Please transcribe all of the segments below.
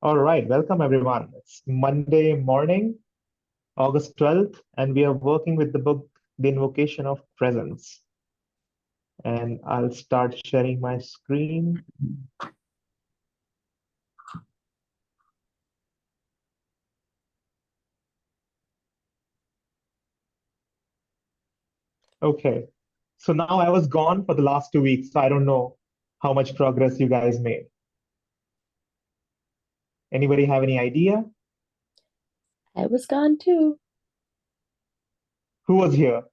All right, welcome everyone. It's Monday morning, August 12th, and we are working with the book, The Invocation of Presence. And I'll start sharing my screen. Okay, so now I was gone for the last 2 weeks, so I don't know how much progress you guys made. Anybody have any idea? I was gone too. Who was here?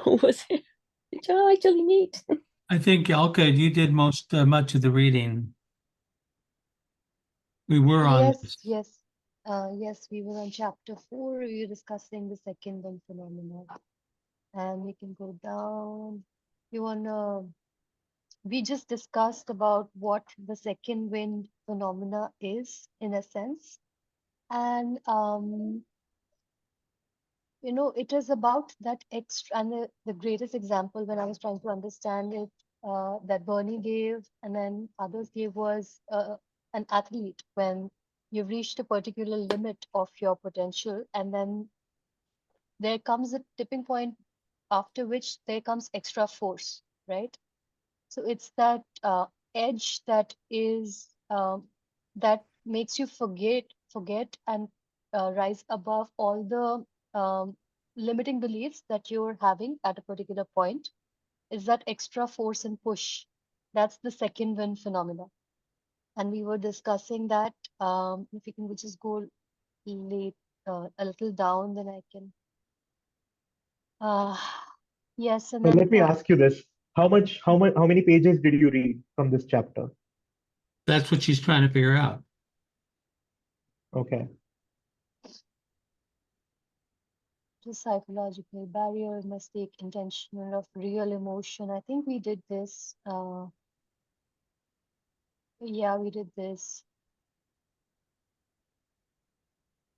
Who was it? Did y'all actually meet? I think Alka, you did much of the reading. We were on Yes, yes, we were on chapter 4. We were discussing the second one phenomena, and we can go down. You wanna? We just discussed about what the second wind phenomena is, in a sense, and it is about that extra. And the greatest example when I was trying to understand it, that Bernie gave, and then others gave, was an athlete when you've reached a particular limit of your potential, and then there comes a tipping point after which there comes extra force, right? So it's that edge that is that makes you forget and rise above all the limiting beliefs that you're having at a particular point. Is that extra force and push? That's the second wind phenomena. And we were discussing that. If you can just go late, a little down, then I can. Yes, and So then let me ask you this. How many pages did you read from this chapter? That's what she's trying to figure out. Okay. the psychological barrier, mistake, intentional of real emotion. I think we did this. Yeah, we did this.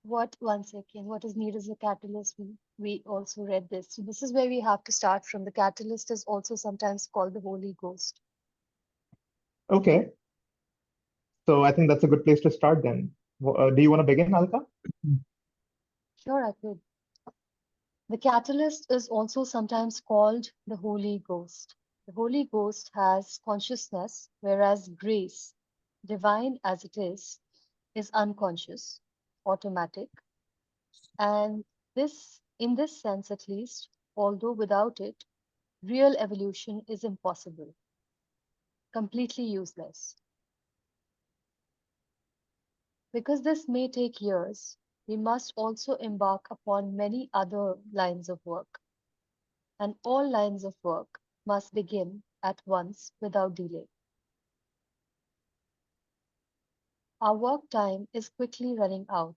One second, what is needed as a catalyst? We also read this. So this is where we have to start from. The catalyst is also sometimes called the Holy Ghost. Okay. So I think that's a good place to start then. Do you want to begin, Alka? Sure, I could. The catalyst is also sometimes called the Holy Ghost. The Holy Ghost has consciousness, whereas grace, divine as it is unconscious, automatic. And this, in this sense at least, although without it, real evolution is impossible, completely useless. Because this may take years, we must also embark upon many other lines of work. And all lines of work must begin at once without delay. Our work time is quickly running out.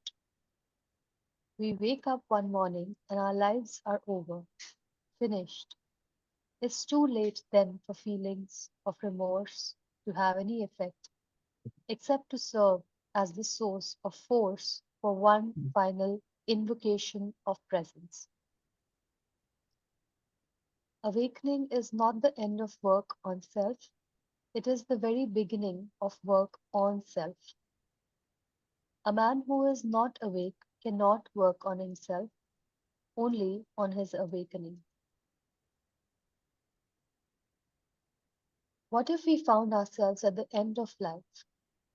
We wake up one morning and our lives are over, finished. It's too late then for feelings of remorse to have any effect, except to serve as the source of force for one final invocation of presence. Awakening is not the end of work on self, it is the very beginning of work on self. A man who is not awake cannot work on himself, only on his awakening. What if we found ourselves at the end of life,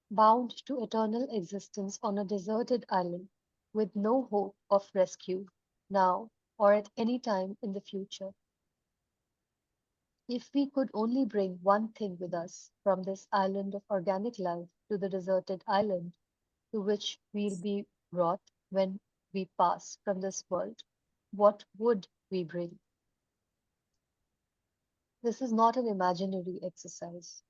bound to eternal existence on a deserted island, with no hope of rescue, now or at any time in the future? If we could only bring one thing with us from this island of organic life to the deserted island to which we'll be brought when we pass from this world, what would we bring? This is not an imaginary exercise.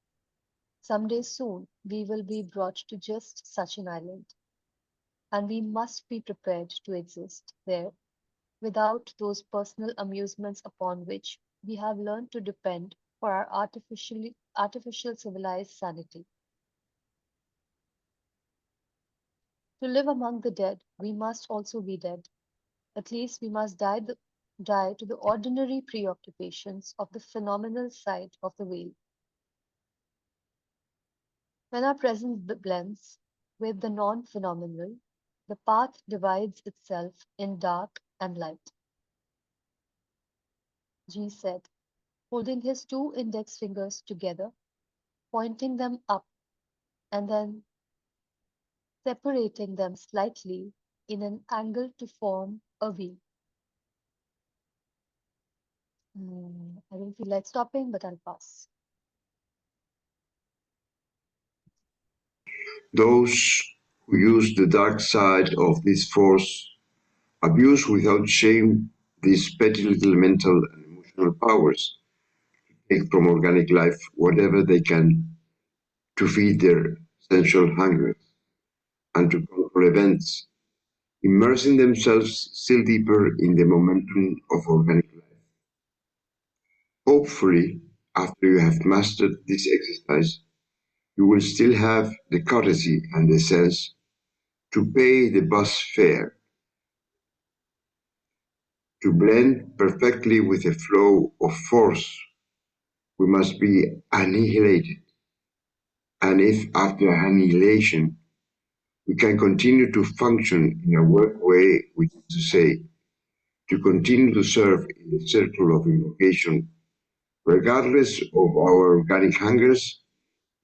Someday soon we will be brought to just such an island, and we must be prepared to exist there without those personal amusements upon which we have learned to depend for our artificial civilized sanity. To live among the dead, we must also be dead. At least we must die to the ordinary preoccupations of the phenomenal side of the wheel. When our presence blends, with the non-phenomenal, the path divides itself in dark and light. G said, holding his two index fingers together, pointing them up, and then separating them slightly in an angle to form a V. I don't feel like stopping, but I'll pass. Those who use the dark side of this force abuse without shame these petty little mental and emotional powers, take from organic life whatever they can to feed their sensual hunger and to control events, immersing themselves still deeper in the momentum of organic life. Hopefully, after you have mastered this exercise, you will still have the courtesy and the sense to pay the bus fare, to blend perfectly with the flow of force. We must be annihilated. And if after annihilation we can continue to function in a work way, which is to say, to continue to serve in the circle of invocation, regardless of our organic hungers,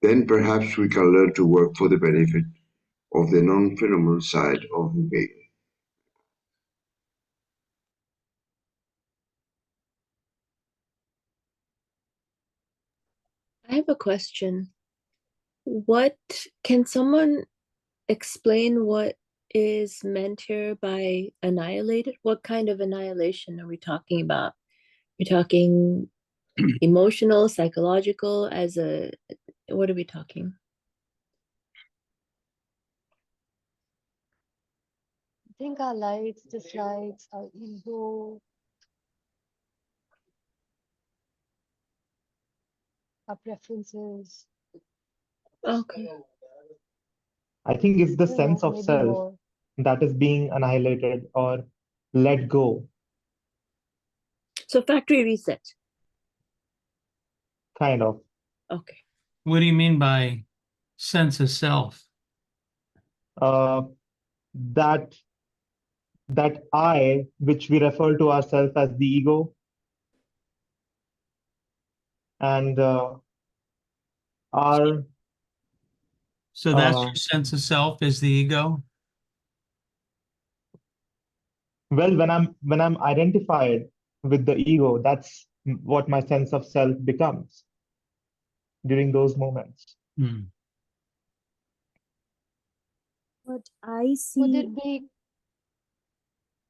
then perhaps we can learn to work for the benefit of the non-phenomenal side of the veil. I have a question. What can someone explain what is meant here by annihilated? What kind of annihilation are we talking about? We're talking emotional, psychological, what are we talking? I think our likes, dislikes, our ego, our preferences. Okay. I think it's the I don't sense know, of maybe self more. that is being annihilated or let go, So factory reset. kind of. Okay. What do you mean by sense of self? Uh, that that I, which we refer to ourselves as the ego, and our So that's uh, your sense of self is the ego? well, when I'm identified with the ego, that's what my sense of self becomes during those moments. Hmm. But I Could see it be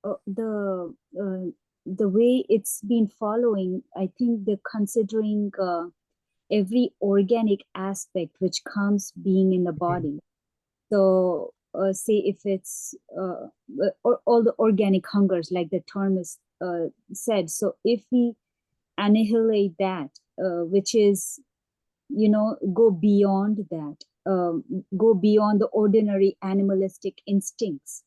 the way it's been following. I think they're considering every organic aspect which comes being in the body. So say if it's or all the organic hungers, like the term is said. So if we annihilate that, which is, go beyond that, go beyond the ordinary animalistic instincts,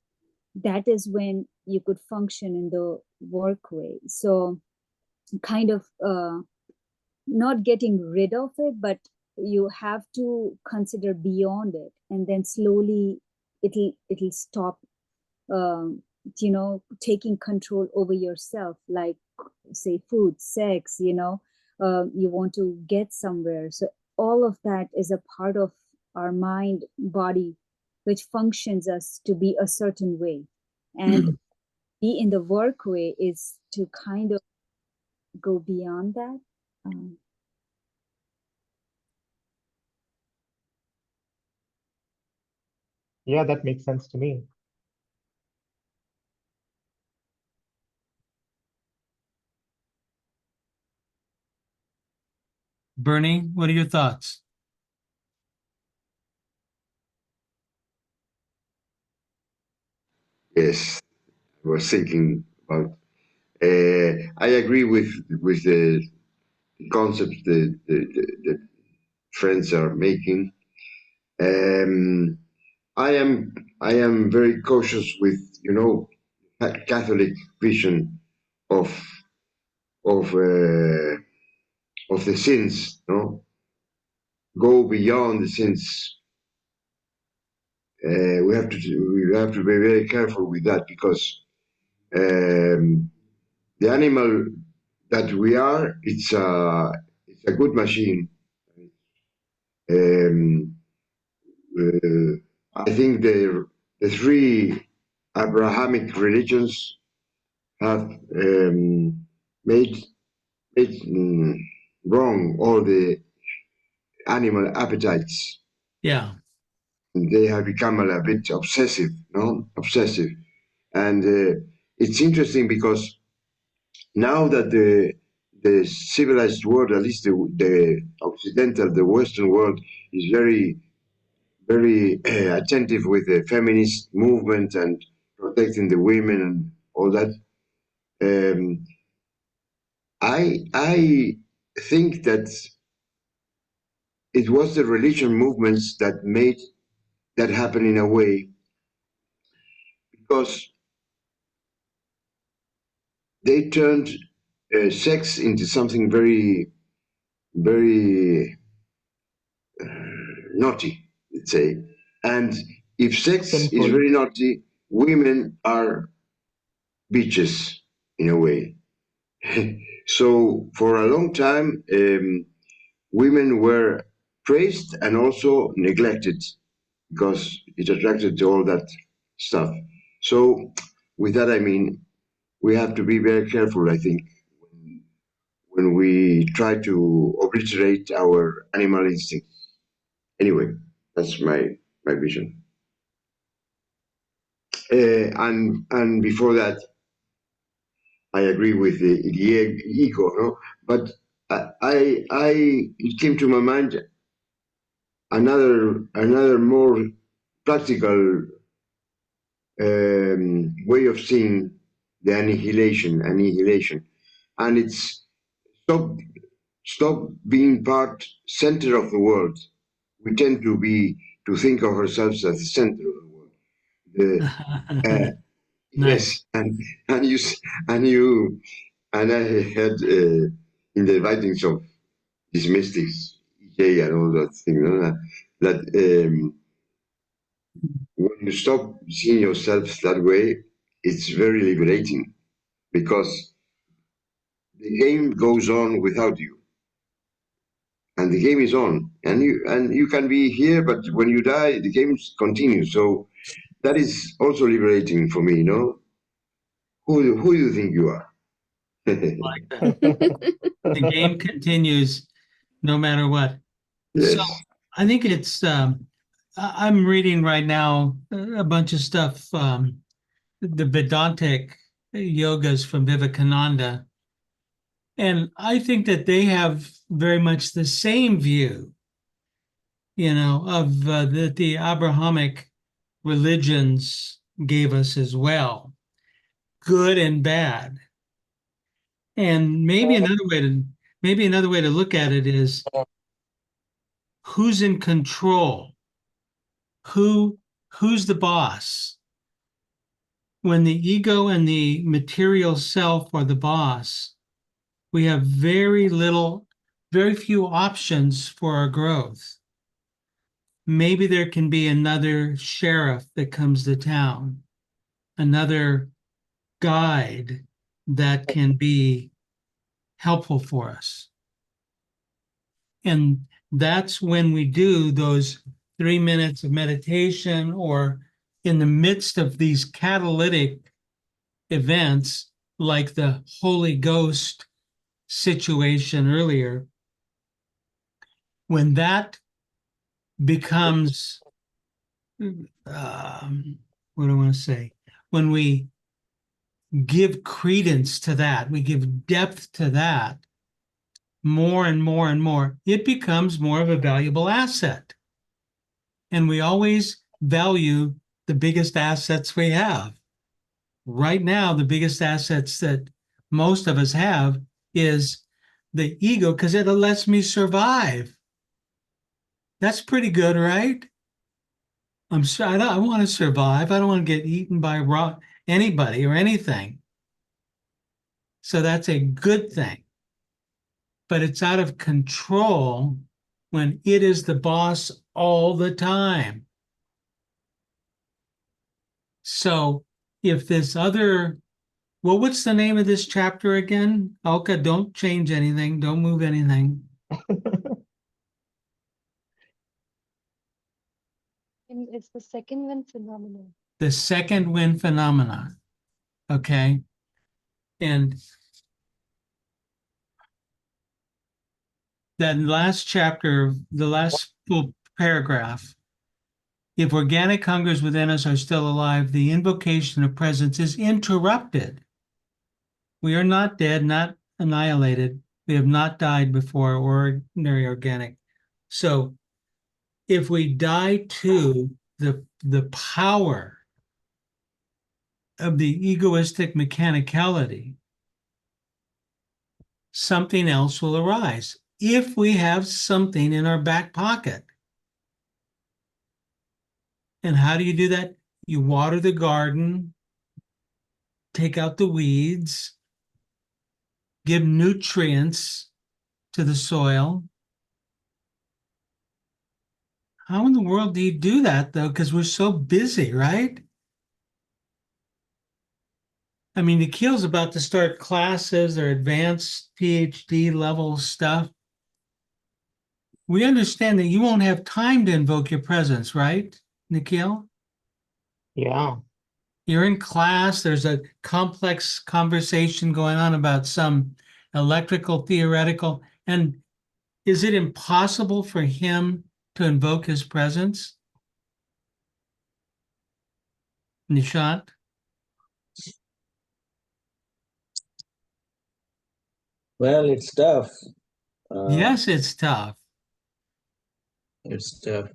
that is when you could function in the work way. So kind of not getting rid of it, but you have to consider beyond it, and then slowly it'll stop, taking control over yourself, like say food, sex, you want to get somewhere. So all of that is a part of our mind body, which functions us to be a certain way. And be in the work way is to kind of go beyond that. Yeah, that makes sense to me. Bernie, what are your thoughts? Yes, I was thinking about. I agree with the concepts the friends are making. I am very cautious with Catholic vision of of uh, of the sins. No, go beyond the sins. we have to be very careful with that, because the animal that we are, it's a good machine. Um, I think the three Abrahamic religions have made wrong all the animal appetites. Yeah. They have become a bit obsessive, no? Obsessive. And it's interesting because now that the civilized world, at least the Occidental, the Western world, is very attentive with the feminist movement and protecting the women and all that. I think that it was the religion movements that made that happen in a way, because they turned sex into something very naughty, let's say. And if sex is Sinful. very naughty, women are bitches in a way. So for a long time, women were praised and also neglected, because it attracted to all that stuff. So with that, I mean, we have to be very careful, I think, when we try to obliterate our animal instincts. Anyway, that's my vision. And before that, I agree with the ego, no? But it came to my mind another more practical way of seeing the annihilation, and it's stop stop being part center of the world. We tend to think of ourselves as the center of the world. Uh, Nice. yes, and you and you and I had in the writings of these mystics, EJ and all that thing, no? That when you stop seeing yourself that way, it's very liberating, because the game goes on without you, and the game is on, and you can be here, but when you die, the game continues. So that is also liberating for me. Who do you think you are? Like that. The game continues no matter what. So Yes. I think it's I'm reading right now a bunch of stuff, the Vedantic yogas from Vivekananda. And I think that they have very much the same view, of that the Abrahamic religions gave us as well, good and bad. And maybe another way to look at it is who's in control, who's the boss. When the ego and the material self are the boss, we have very few options for our growth. Maybe there can be another sheriff that comes to town, another guide that can be helpful for us. And that's when we do those 3 minutes of meditation, or in the midst of these catalytic events like the Holy Ghost situation earlier, when that becomes, what do I want to say? When we give credence to that, we give depth to that more and more and more, it becomes more of a valuable asset. And we always value the biggest assets we have. Right now, the biggest assets that most of us have is the ego, because it lets me survive. That's pretty good, right? I want to survive. I don't want to get eaten by anybody or anything. So that's a good thing. But it's out of control when it is the boss all the time. So if this other, well, what's the name of this chapter again? Alka, don't change anything. Don't move anything. And it's the second one phenomenon. The second wind phenomena. Okay. And that last chapter, the last full paragraph, if organic hungers within us are still alive, the invocation of presence is interrupted. We are not dead, not annihilated. We have not died before ordinary organic. So if we die to the power of the egoistic mechanicality, something else will arise. If we have something in our back pocket. And how do you do that? You water the garden, take out the weeds, give nutrients to the soil. How in the world do you do that, though? Because we're so busy, right? I mean, Nikhil's about to start classes or advanced PhD level stuff. We understand that you won't have time to invoke your presence, right, Nikhil? Yeah. You're in class, there's a complex conversation going on about some electrical theoretical, and is it impossible for him to invoke his presence? Nishant? Well, it's tough. Yes, it's tough. It's tough.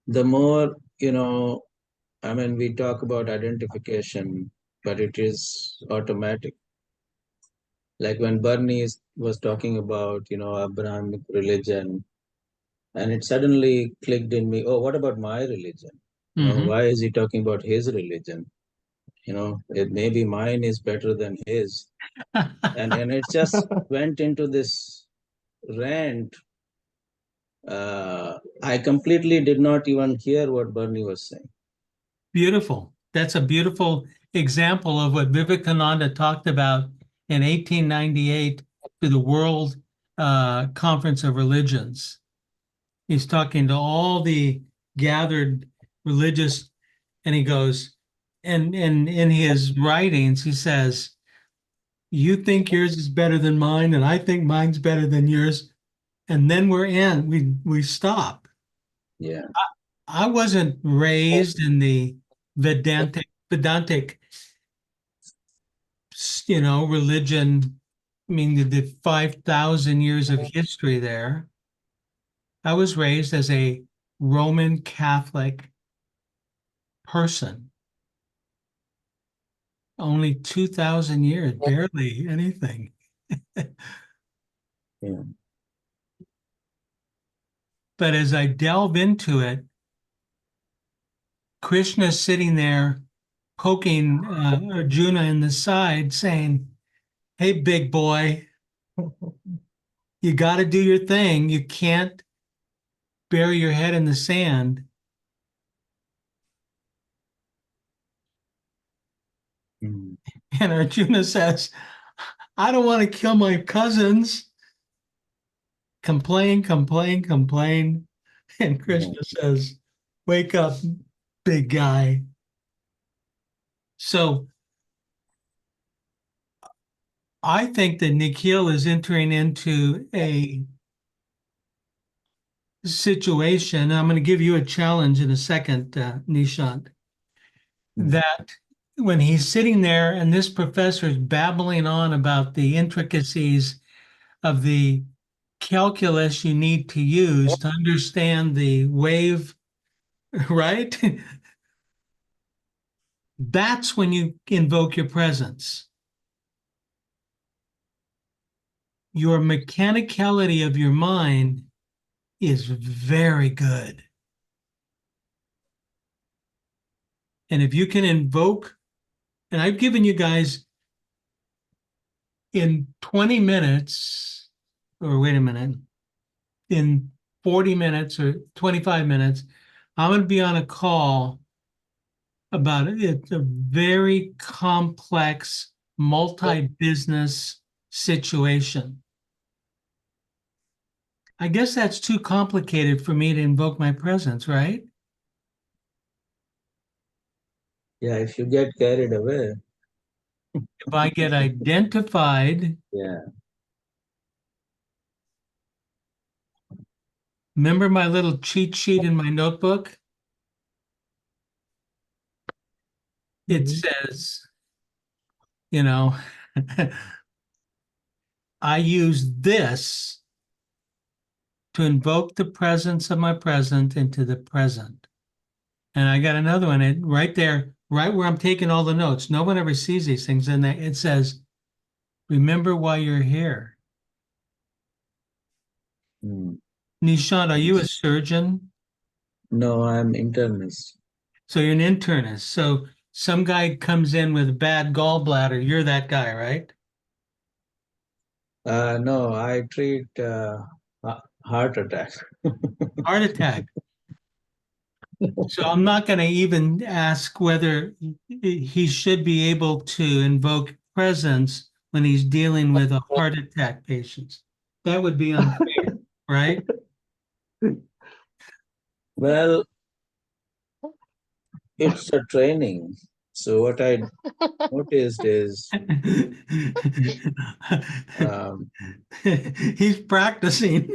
The more, I mean, we talk about identification, but it is automatic. Like when was talking about, Abrahamic religion, and it suddenly clicked in me, oh, what about my religion? Why is he talking about his religion? It maybe mine is better than his. And it just went into this rant. I completely did not even hear what Bernie was saying. Beautiful. That's a beautiful example of what Vivekananda talked about in 1898 to the World Conference of Religions. He's talking to all the gathered religious, and he goes, and in his writings, he says, you think yours is better than mine, and I think mine's better than yours. And then we stop. Yeah. I wasn't raised in the Vedantic, religion. I mean, the 5,000 years of history there. I was raised as a Roman Catholic person. Only 2,000 years, barely anything. Yeah. But as I delve into it, Krishna's sitting there poking Arjuna in the side, saying, hey, big boy, you got to do your thing. You can't bury your head in the sand. Mm. And Arjuna says, I don't want to kill my cousins. Complain, complain, complain. And Krishna says, wake up, big guy. So I think that Nikhil is entering into a situation. I'm going to give you a challenge in a second, Nishant, that when he's sitting there and this professor is babbling on about the intricacies of the calculus you need to use to understand the wave, right? That's when you invoke your presence. Your mechanicality of your mind is very good. And if you can invoke, and I've given you guys in 20 minutes, or wait a minute, in 40 minutes or 25 minutes, I'm going to be on a call about it. It's a very complex, multi-business situation. I guess that's too complicated for me to invoke my presence, right? Yeah, if you get carried away, If I get identified, yeah. remember my little cheat sheet in my notebook? It Mhm. says, you know, I use this to invoke the presence of my present into the present. And I got another one right there, right where I'm taking all the notes. No one ever sees these things. And it says, remember why you're here. Mm. Nishant, are you a surgeon? No, I'm internist. So you're an internist. So some guy comes in with a bad gallbladder. You're that guy, right? No, I treat heart attack. Heart attack. So I'm not going to even ask whether he should be able to invoke presence when he's dealing with a heart attack patient. That would be unfair, right? Well, it's a training. So what I noticed is um, He's practicing.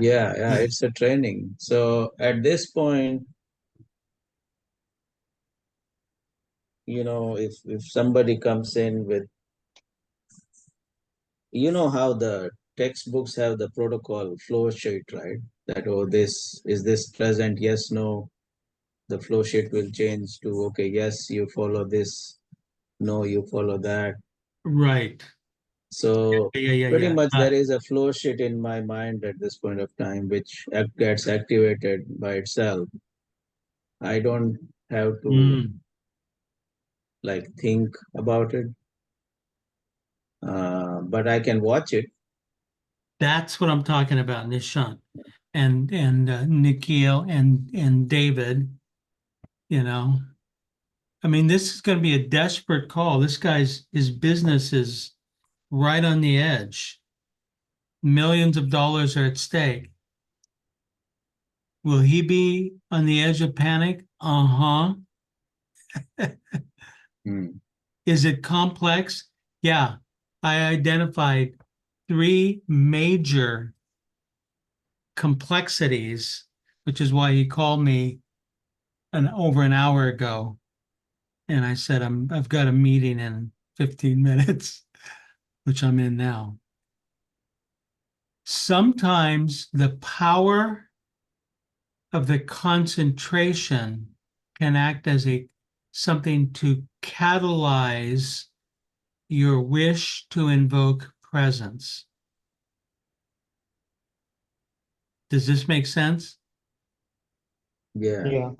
yeah, it's a training. So at this point, if somebody comes in with, how the textbooks have the protocol flow sheet, right? That, oh, this present? Yes, no. The flow sheet will change to, okay, yes, you follow this, no, you follow that. Right. So Yeah. pretty much there is a flow sheet in my mind at this point of time, which gets activated by itself. I don't have to like think about it, but I can watch it. That's what I'm talking about, Nishant and Nikhil and David. You know, I mean, this is going to be a desperate call. His business is right on the edge. Millions of dollars are at stake. Will he be on the edge of panic? Uh-huh. Hmm. Is it complex? Yeah. I identified three major complexities, which is why he called me over an hour ago. And I said, I've got a meeting in 15 minutes, which I'm in now. Sometimes the power of the concentration can act as something to catalyze your wish to invoke presence. Does this make sense? Yeah. Yeah.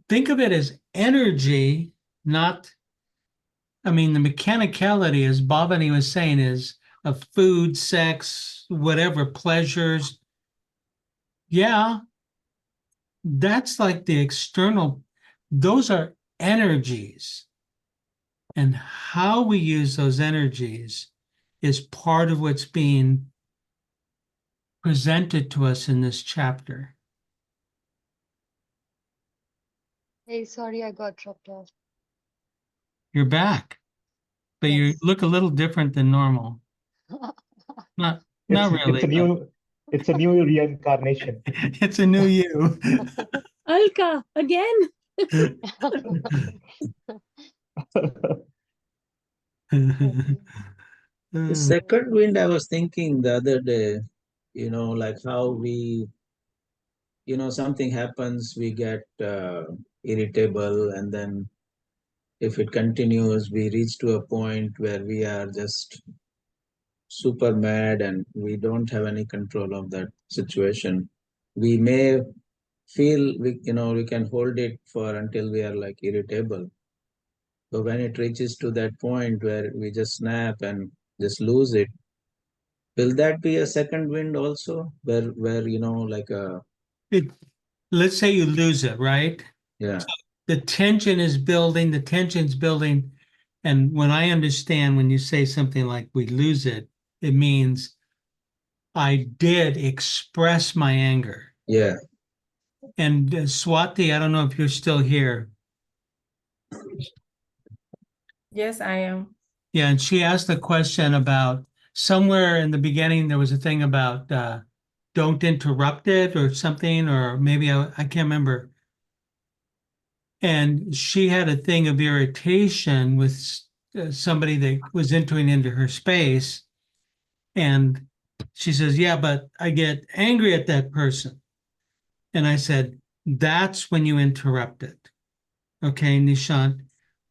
Think of it as energy, not, I mean, the mechanicality, as Bhavani was saying, is of food, sex, whatever, pleasures. Yeah, that's like the external, those are energies. And how we use those energies is part of what's being presented to us in this chapter. Hey, sorry, I got dropped off. You're back, but you Yes. look a little different than normal. Not It's really, but it's a new reincarnation. it's a new you. Alka, again? Okay. The second wind, I was thinking the other day, like how we, something happens, we get irritable, and then if it continues, we reach to a point where we are just super mad and we don't have any control of that situation. We may feel we can hold it for until we are like irritable. But when it reaches to that point where we just snap and just lose it, will that be a second wind also? Where like a It let's say you lose it, right? Yeah. The tension is building, the tension's building. And when I understand when you say something like we lose it, it means I did express my anger. Yeah. And Swati, I don't know if you're still here. Yes, I am. Yeah, and she asked a question about somewhere in the beginning there was a thing about don't interrupt it or something, or maybe I can't remember. And she had a thing of irritation with somebody that was entering into her space. And she says, yeah, but I get angry at that person. And I said, that's when you interrupt it. Okay, Nishant,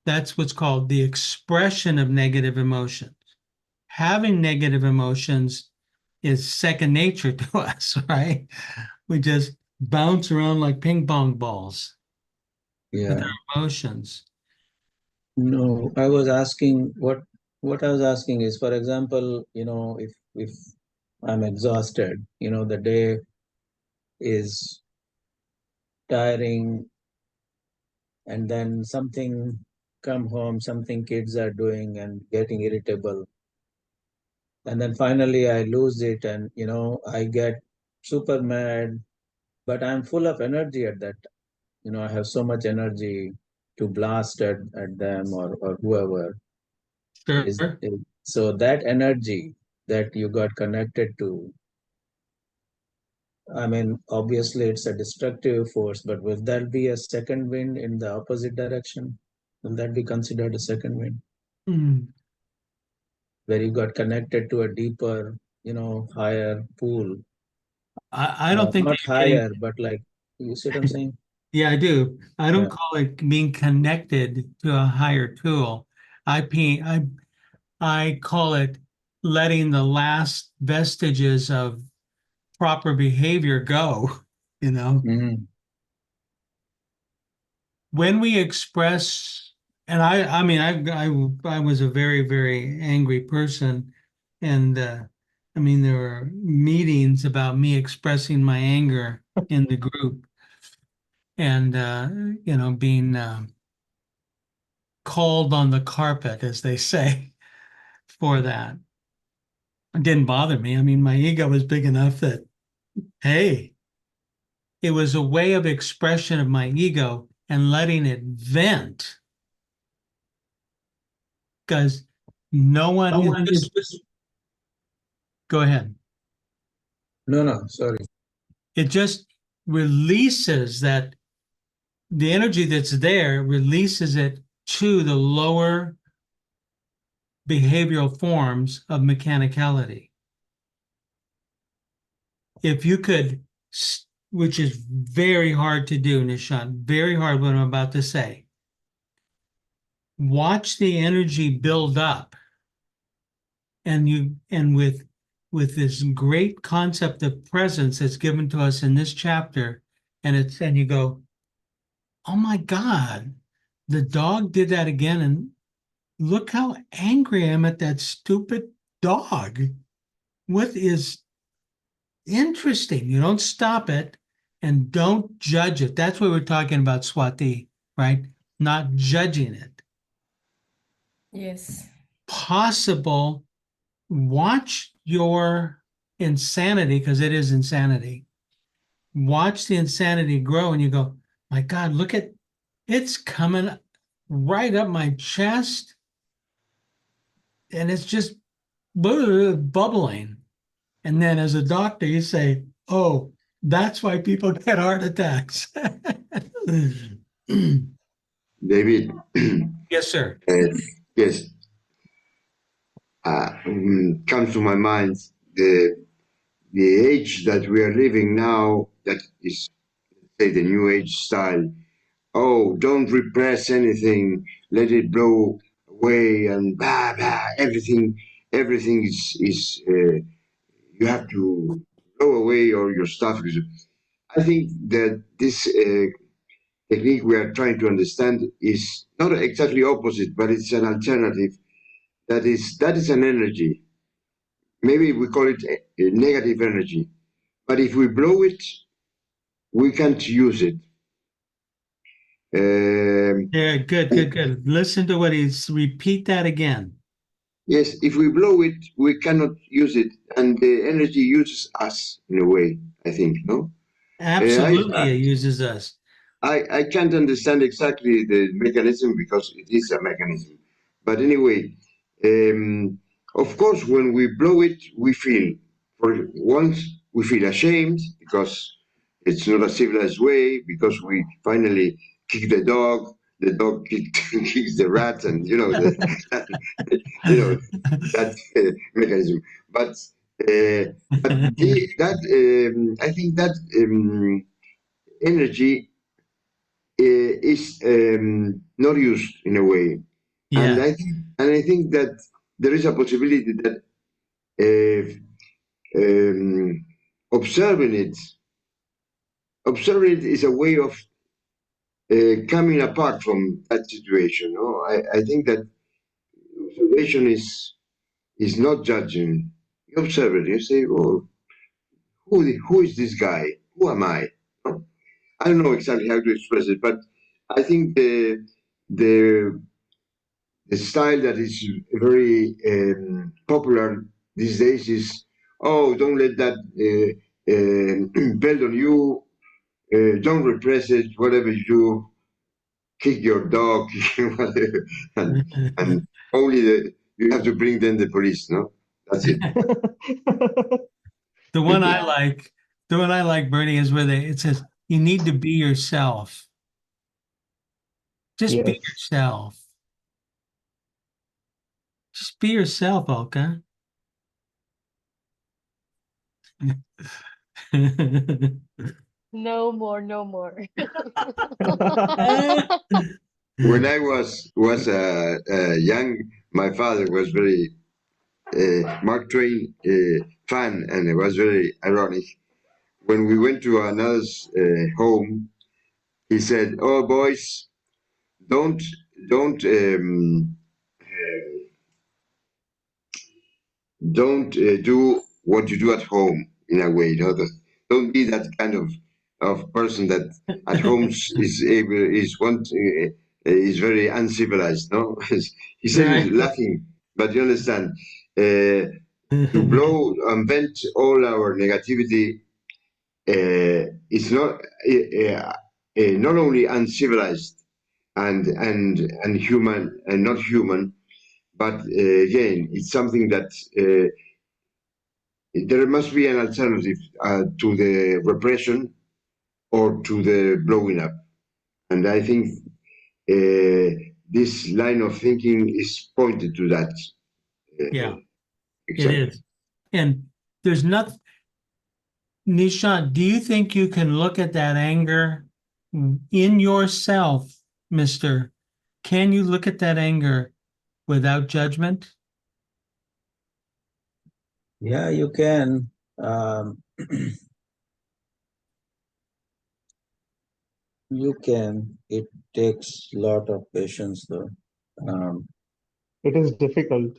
that's what's called the expression of negative emotions. Having negative emotions is second nature to us, right? We just bounce around like ping pong balls with Yeah. our emotions. No, I was asking what I was asking is, for example, if I'm exhausted, the day is tiring, and then something come home, something kids are doing and getting irritable, and then finally I lose it, and I get super mad, but I'm full of energy at that. I have so much energy to blast at them or whoever Sure. so that energy that you got connected to, I mean, obviously it's a destructive force, but will that be a second wind in the opposite direction? Will that be considered a second wind Mm. where you got connected to a deeper, higher pool? I don't think Not that getting, higher, but like, you see what I'm saying? yeah, I do. I don't Yeah. call it being connected to a higher tool. I call it letting the last vestiges of proper behavior go, you know. Mhm. When we express, and I mean, I was a very, very angry person, and I mean, there were meetings about me expressing my anger in the group, and being called on the carpet, as they say, for that. It didn't bother me. I mean, my ego was big enough that, hey, it was a way of expression of my ego and letting it vent because no one is just go ahead. No, sorry. It just releases that the energy that's there releases it to the lower behavioral forms of mechanicality. If you could, which is very hard to do, Nishant, very hard what I'm about to say. Watch the energy build up and with this great concept of presence that's given to us in this chapter, and you go, oh my God, the dog did that again, and look how angry I am at that stupid dog. What is interesting? You don't stop it and don't judge it. That's what we're talking about, Swati, right? Not judging it. Yes. Possible, watch your insanity, because it is insanity. Watch the insanity grow, and you go, my God, look at it's coming right up my chest, and it's just bubbling. And then as a doctor, you say, oh, that's why people get heart attacks. David, Yes, sir. yes, comes to my mind the age that we are living now, that is, say, the new age style. Oh, don't repress anything, let it blow away, and blah blah. Everything is you have to blow away all your stuff. I think that this technique we are trying to understand is not exactly opposite, but it's an alternative. That is an energy. Maybe we call it a negative energy. But if we blow it, we can't use it. Yeah, good. Listen to what he's, repeat that again. Yes, if we blow it, we cannot use it, and the energy uses us in a way, I think, no? Absolutely, it uses us. I can't understand exactly the mechanism because it is a mechanism. But anyway, of course, when we blow it, we feel, for once, we feel ashamed because it's not a civilized way, because we finally kick the dog kicks the rat, and you know that mechanism. But I think that energy is not used in a way, and Yeah, I think that there is a possibility that um, observing it, observing it is a way of coming apart from that situation. No, I think that observation is not judging. You observe it. You say, "Oh, who is this guy? Who am I?" No? I don't know exactly how to express it, but I think the the style that is very popular these days is, oh, don't let that build on you, don't repress it, whatever you do, kick your dog, whatever, and only you have to bring then the police, no? That's it. the one I Yeah. like, Bernie, is where it says you need to be yourself. Just be Yes. yourself. Just be yourself, Olka. No more, no more. When I was young, my father was very Mark Twain fan, and it was very ironic. When we went to another's home, he said, "Oh, boys, don't don't don't do what you do at home in a way. Don't be that kind of person that at home is very uncivilized." No, he said Right. it laughing, but you understand. To blow and vent all our negativity is not only uncivilized and human and not human, but again, it's something that there must be an alternative to the repression or to the blowing up. And I think this line of thinking is pointed to that. Yeah, it Exactly. is. And there's nothing, Nishant, do you think you can look at that anger in yourself, mister? Can you look at that anger without judgment? Yeah, you can. You can. It takes a lot of patience, though. Um, It is difficult.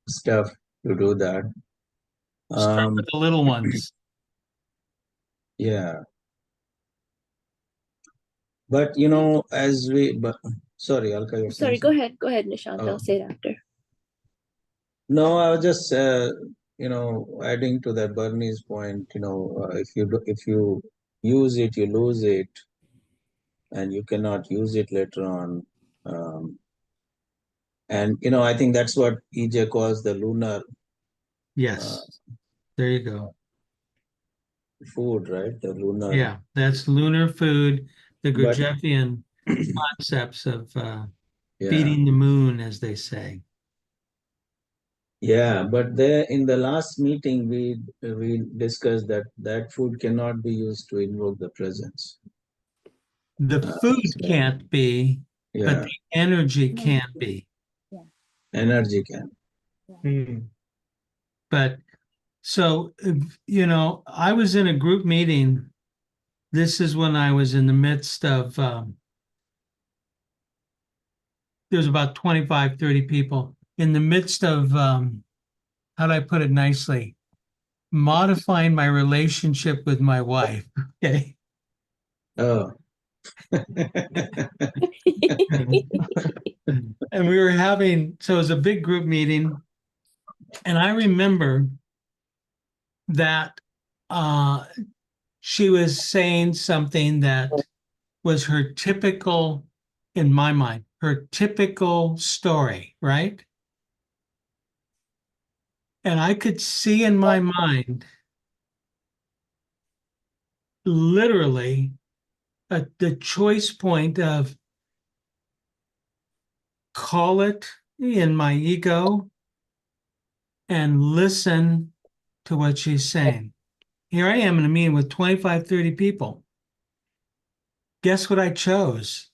Stuff to do that. Start with the little ones. Yeah, but sorry, Alka, you're saying Sorry, go something? ahead, Nishant. Oh. I'll say it after. No, I was just adding to that Bernie's point. If you use it, you lose it, and you cannot use it later on. And I think that's what EJ calls the lunar Yes, there you go. food, right? The lunar. Yeah, that's lunar food, the But Gurdjieffian concepts of yeah, feeding the moon, as they say. yeah. But there in the last meeting, we discussed that food cannot be used to invoke the presence. The food So, can't be, but yeah, the energy can be. energy can. Hmm. But so, I was in a group meeting. This is when I was in the midst of, there's about 25, 30 people in the midst of, how do I put it nicely? Modifying my relationship with my wife. Okay. Oh. And we were having, so it was a big group meeting. And I remember that she was saying something that was her typical, in my mind, her typical story, right? And I could see in my mind, literally, the choice point of call it in my ego and listen to what she's saying. Here I am in a meeting with 25, 30 people. Guess what I chose?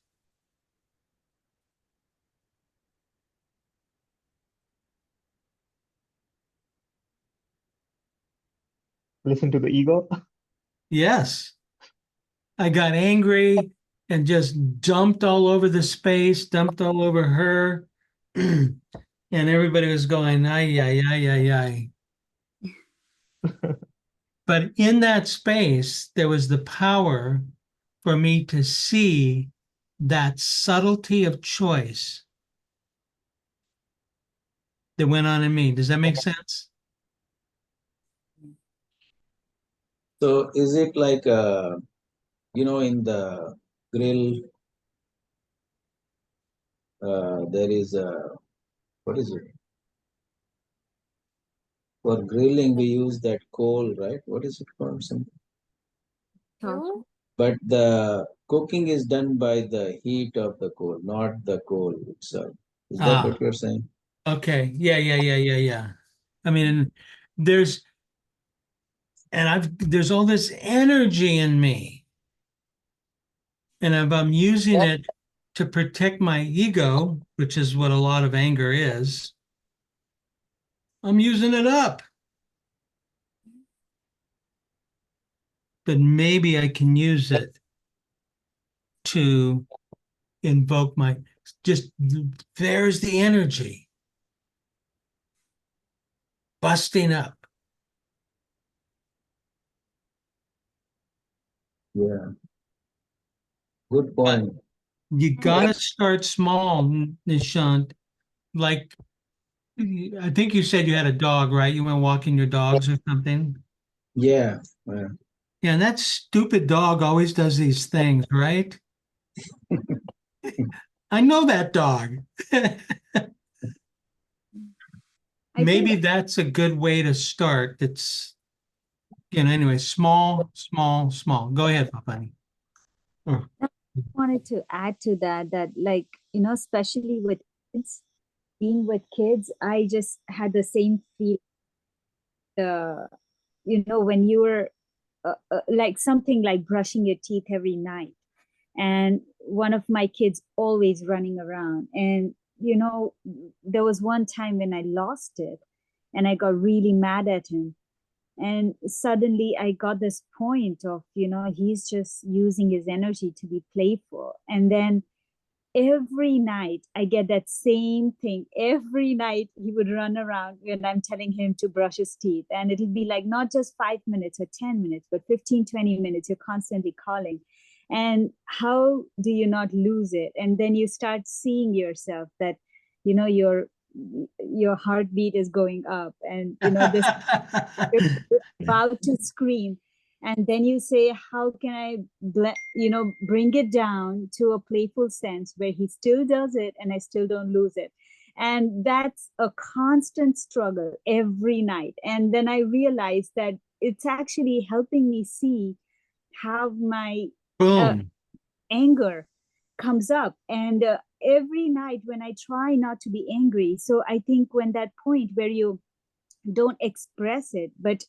Listen to the ego. Yes. I got angry and just dumped all over the space, dumped all over her. And everybody was going, ay, ay, ay, ay, ay. But in that space, there was the power for me to see that subtlety of choice that went on in me. Does that make sense? So is it like, in the grill, there is what is it? For grilling, we use that coal, right? What is it called? Charcoal. But the cooking is done by the heat of the coal, not the coal itself. Is that Ah, what you're saying? okay. Yeah. I mean, there's there's all this energy in me. And if I'm using it to protect my ego, which is what a lot of anger is, I'm using it up. But maybe I can use it to invoke just there's the energy busting up. Yeah. Good But point. you gotta start small, Nishant. Like, I think you said you had a dog, right? You went walking your dogs or something. Yeah. Yeah. Yeah, and that stupid dog always does these things, right? I know that dog. I Maybe think that's a good way to start. It's, anyway, small, small, small. Go ahead, Papani. Oh, I wanted to add to that, like, especially with kids, being with kids, I just had the same feel, when you were like something like brushing your teeth every night. And one of my kids always running around. And, there was one time when I lost it and I got really mad at him. And suddenly I got this point of, he's just using his energy to be playful. And then every night I get that same thing. Every night he would run around when I'm telling him to brush his teeth. And it'll be like not just 5 minutes or 10 minutes, but 15, 20 minutes. You're constantly calling. And how do you not lose it? And then you start seeing yourself that, your heartbeat is going up, and this you're about to scream, and then you say, how can I bring it down to a playful sense where he still does it and I still don't lose it. And that's a constant struggle every night. And then I realized that it's actually helping me see how my boom. anger comes up. And every night when I try not to be angry, so I think when that point where you don't express it, but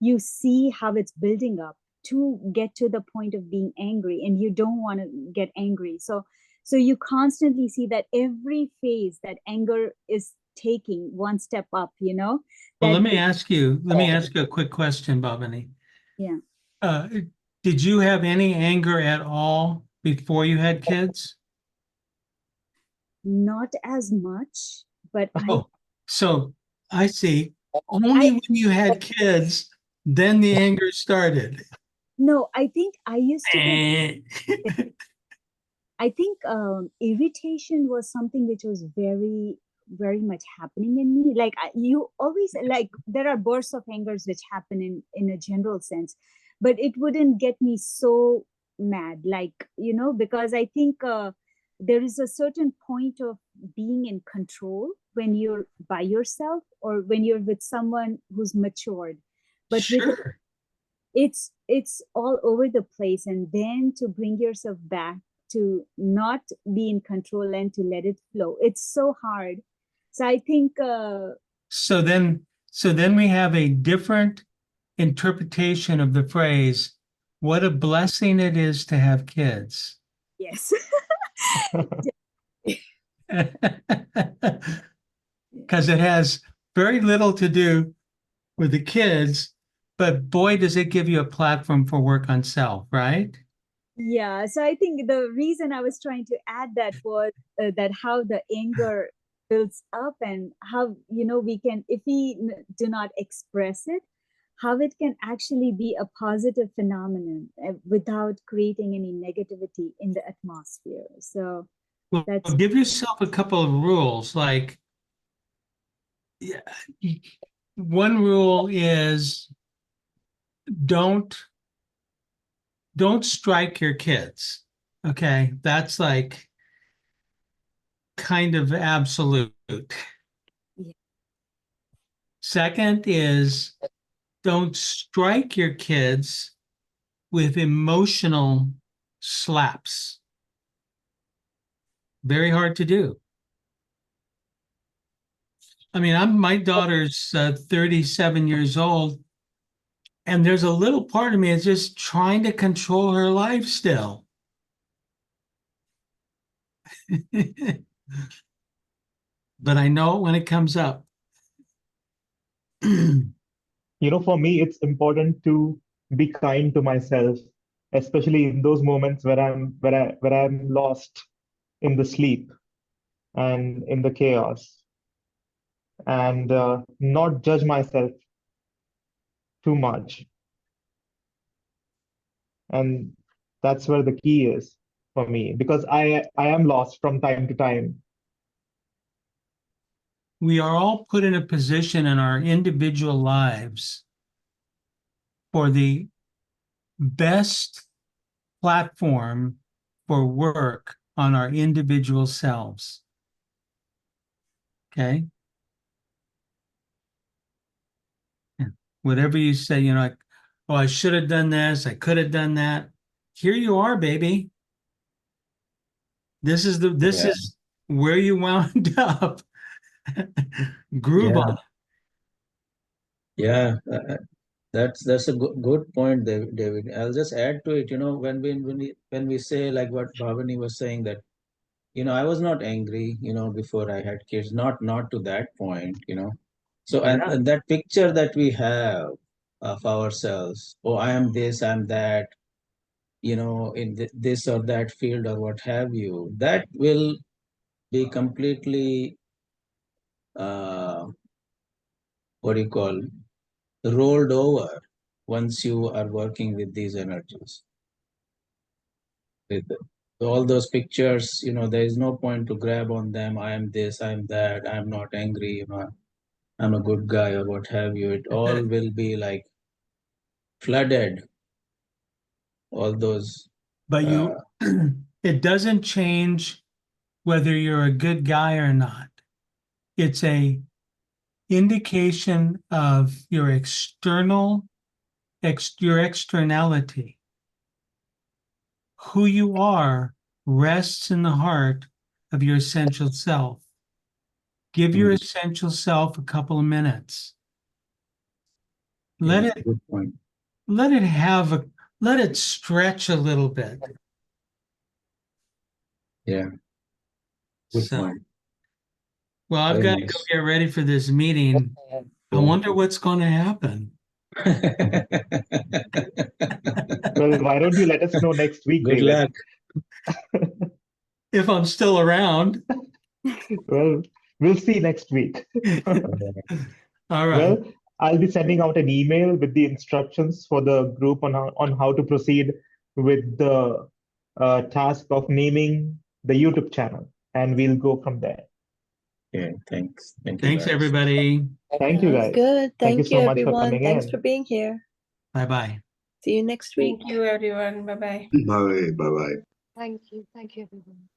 you see how it's building up to get to the point of being angry, and you don't want to get angry. So you constantly see that every phase that anger is taking one step up, Well, that let me ask you a quick question, Bhavani. yeah, Uh, did you have any anger at all before you had kids? not as much, but Oh, so I see. Only when you had kids, then the anger started. No, I think I used to get, Eh. I think irritation was something which was very, very much happening in me. Like you always, like there are bursts of angers which happen in a general sense, but it wouldn't get me so mad. Like, because I think there is a certain point of being in control when you're by yourself or when you're with someone who's matured. But with Sure. it's all over the place, and then to bring yourself back to not be in control and to let it flow, it's so hard. So I think So then we have a different interpretation of the phrase, what a blessing it is to have kids. yes. Because it has very little to do with the kids, but boy, does it give you a platform for work on self, right? Yeah, so I think the reason I was trying to add that was that how the anger builds up, and how we can, if we do not express it, how it can actually be a positive phenomenon without creating any negativity in the atmosphere. So Well, that's give yourself a couple of rules. Like, yeah, one rule is don't strike your kids. Okay, that's like kind of absolute. Yeah. Second is don't strike your kids with emotional slaps. Very hard to do. I mean, my daughter's 37 years old, and there's a little part of me that's just trying to control her life still. But I know when it comes up. For me, it's important to be kind to myself, especially in those moments where I'm lost in the sleep and in the chaos, and not judge myself too much. And that's where the key is for me, because I am lost from time to time. We are all put in a position in our individual lives for the best platform for work on our individual selves. Okay. Whatever you say, like, oh, I should have done this, I could have done that. Here you are, baby. This Yeah. is where you wound up. Groove Yeah. on. Yeah. That's a good point, David. I'll just add to it. When we say like what Bhavani was saying, that I was not angry, before I had kids, not to that point. So Yeah. and that picture that we have of ourselves, oh, I am this, I'm that, in this or that field or what have you, that will be completely what do you call, rolled over once you are working with these energies. With all those pictures, there is no point to grab on them. I am this, I'm that, I'm not angry, I'm a good guy or what have you. It all will be like flooded, all those. But it doesn't change whether you're a good guy or not. It's a indication of your your externality. Who you are rests in the heart of your essential self. Give your essential self a couple of minutes. Yeah, Let good point. it stretch a little bit. Yeah, good So, point. well, I've Very got to go nice. get ready for this meeting. I Cool. wonder what's going to happen. Well, why don't you let us know next week, Good David? luck. If I'm still around. Well, we'll see next week. All right. Well, I'll be sending out an email with the instructions for the group on how to proceed with the task of naming the YouTube channel, and we'll go from there. Okay, thanks. Thank you, Thanks, guys. everybody. Thank you, Sounds guys. good. Thank you Thank so you, much for everyone. coming Thanks in. for being here. Bye-bye. See you next week. Thank you, everyone. Bye bye. Bye bye. Thank you. Thank you, everyone.